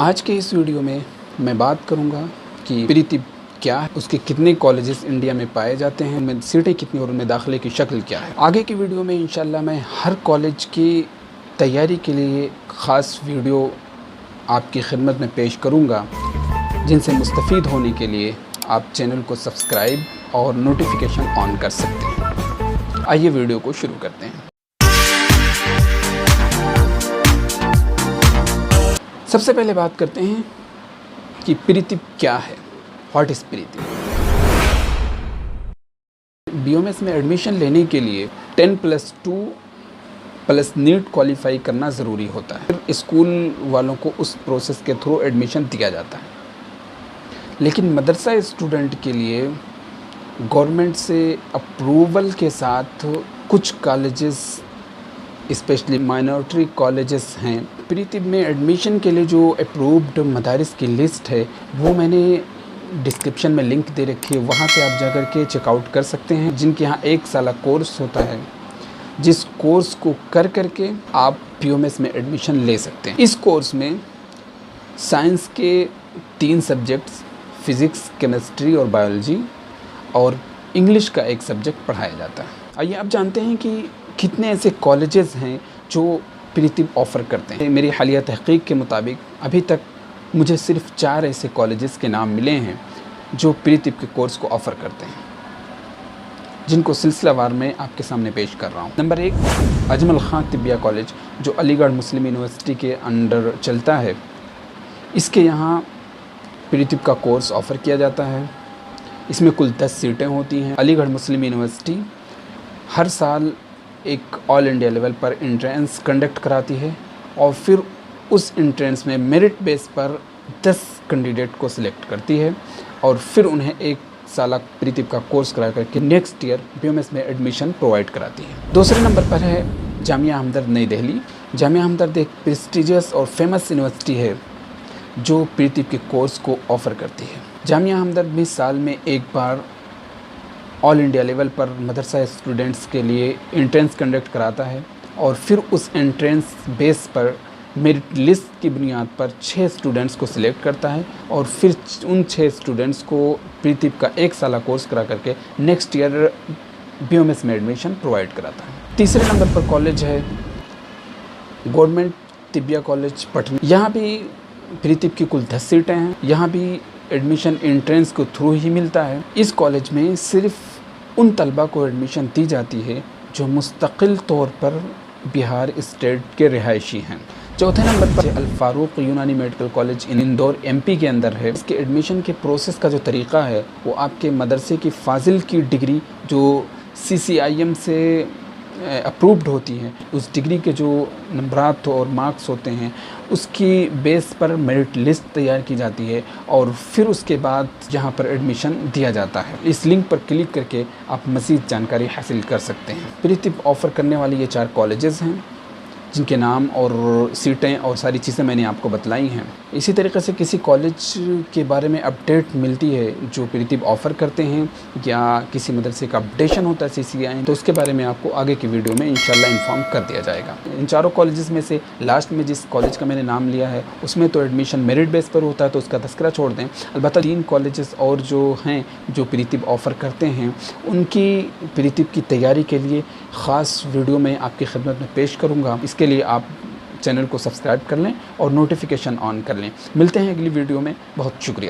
आज के इस वीडियो में मैं बात करूंगा कि प्रीतिप क्या है, उसके कितने कॉलेजेस इंडिया में पाए जाते हैं, उनमें सीटें कितनी और उनमें दाखिले की शक्ल क्या है। आगे की वीडियो में इंशाल्लाह मैं हर कॉलेज की तैयारी के लिए ख़ास वीडियो आपकी खिदमत में पेश करूंगा, जिनसे मुस्तफ़ीद होने के लिए आप चैनल को सब्सक्राइब और नोटिफिकेशन ऑन कर सकते हैं। आइए वीडियो को शुरू करते हैं। सबसे पहले बात करते हैं कि प्रीतिप क्या है, व्हाट इज़ प्रीतिप। BOMS में एडमिशन लेने के लिए 10+2 प्लस नीट क्वालिफाई करना ज़रूरी होता है। फिर स्कूल वालों को उस प्रोसेस के थ्रू एडमिशन दिया जाता है, लेकिन मदरसा स्टूडेंट के लिए गवर्नमेंट से अप्रूवल के साथ कुछ कॉलेजेस, स्पेशली माइनॉरिटी कॉलेजेस हैं। प्रीतिप में एडमिशन के लिए जो अप्रूव्ड मदारिस की लिस्ट है वो मैंने डिस्क्रिप्शन में लिंक दे रखी है, वहाँ से आप जाकर के चेकआउट कर सकते हैं, जिनके यहाँ 1 साल कोर्स होता है, जिस कोर्स को कर करके आप BOMS में एडमिशन ले सकते हैं। इस कोर्स में साइंस के 3 सब्जेक्ट्स, फिज़िक्स, केमिस्ट्री और बायोलॉजी, और इंग्लिश का 1 सब्जेक्ट पढ़ाया जाता है। आइए आप जानते हैं कि कितने ऐसे कॉलेजेस हैं जो प्रीतिप ऑफ़र करते हैं। मेरी हालिया तहक़ीक़ के मुताबिक अभी तक मुझे सिर्फ 4 ऐसे कॉलेजेस के नाम मिले हैं जो प्रीतिप के कोर्स को ऑफ़र करते हैं, जिनको सिलसिलावार में आपके सामने पेश कर रहा हूँ। नंबर 1, अजमल ख़ान तिब्बिया कॉलेज, जो अलीगढ़ मुस्लिम यूनिवर्सिटी के अंडर चलता है। इसके यहाँ प्रीतिप का कोर्स ऑफ़र किया जाता है। इसमें कुल 10 सीटें होती हैं। अलीगढ़ मुस्लिम यूनिवर्सिटी हर साल एक ऑल इंडिया लेवल पर एंट्रेंस कंडक्ट कराती है, और फिर उस एंट्रेंस में मेरिट बेस पर 10 कैंडिडेट को सिलेक्ट करती है, और फिर उन्हें 1 साल प्रीतिप का कोर्स करा करके नेक्स्ट ईयर BOMS में एडमिशन प्रोवाइड कराती है। दूसरे नंबर पर है जामिया हमदर्द नई दिल्ली। जामिया हमदर्द एक प्रेस्टिजियस और फेमस यूनिवर्सिटी है जो प्रीतिप के कोर्स को ऑफ़र करती है। जामिया हमदर्द भी साल में 1 बार ऑल इंडिया लेवल पर मदरसा स्टूडेंट्स के लिए एंट्रेंस कंडक्ट कराता है, और फिर उस एंट्रेंस बेस पर मेरिट लिस्ट की बुनियाद पर 6 स्टूडेंट्स को सिलेक्ट करता है, और फिर उन 6 स्टूडेंट्स को प्रीतिप का 1 साल कोर्स करा करके नेक्स्ट ईयर BOMS में एडमिशन प्रोवाइड कराता है। तीसरे नंबर पर कॉलेज है गवर्नमेंट तिब्बिया कॉलेज पटना। यहाँ भी प्रीतिप की कुल 10 सीटें हैं। यहाँ भी एडमिशन एंट्रेंस के थ्रू ही मिलता है। इस कॉलेज में सिर्फ उन तलबा को एडमिशन दी जाती है जो मुस्तकिल तौर पर बिहार स्टेट के रिहायशी हैं। चौथे नंबर पर अल फारूक यूनानी मेडिकल कॉलेज इंदौर MP के अंदर है। इसके एडमिशन के प्रोसेस का जो तरीक़ा है वो आपके मदरसे की फ़ाजिल की डिग्री जो CCIM से अप्रूव्ड होती है, उस डिग्री के जो नंबरात और मार्क्स होते हैं उसकी बेस पर मेरिट लिस्ट तैयार की जाती है, और फिर उसके बाद यहाँ पर एडमिशन दिया जाता है। इस लिंक पर क्लिक करके आप मज़ीद जानकारी हासिल कर सकते हैं। प्रीतिप ऑफ़र करने वाली ये 4 कॉलेजेस हैं, जिनके नाम और सीटें और सारी चीज़ें मैंने आपको बतलाई हैं। इसी तरीके से किसी कॉलेज के बारे में अपडेट मिलती है जो प्रीतिप ऑफ़र करते हैं, या किसी मदरसे का अपडेशन होता है CCI, तो उसके बारे में आपको आगे की वीडियो में इंशाल्लाह इन्फॉर्म कर दिया जाएगा। इन 4 कॉलेजेस में से लास्ट में जिस कॉलेज का मैंने नाम लिया है उसमें तो एडमिशन मेरिट बेस पर होता है, तो उसका तस्करा छोड़ दें। अलबत्ता 3 कॉलेजेस और जो हैं जो प्रीतिप ऑफ़र करते हैं, उनकी प्रीतिप की तैयारी के लिए ख़ास वीडियो में आपकी खिदमत में पेश करूँगा। इसके लिए आप चैनल को सब्सक्राइब कर लें और नोटिफिकेशन ऑन कर लें। मिलते हैं अगली वीडियो में। बहुत शुक्रिया।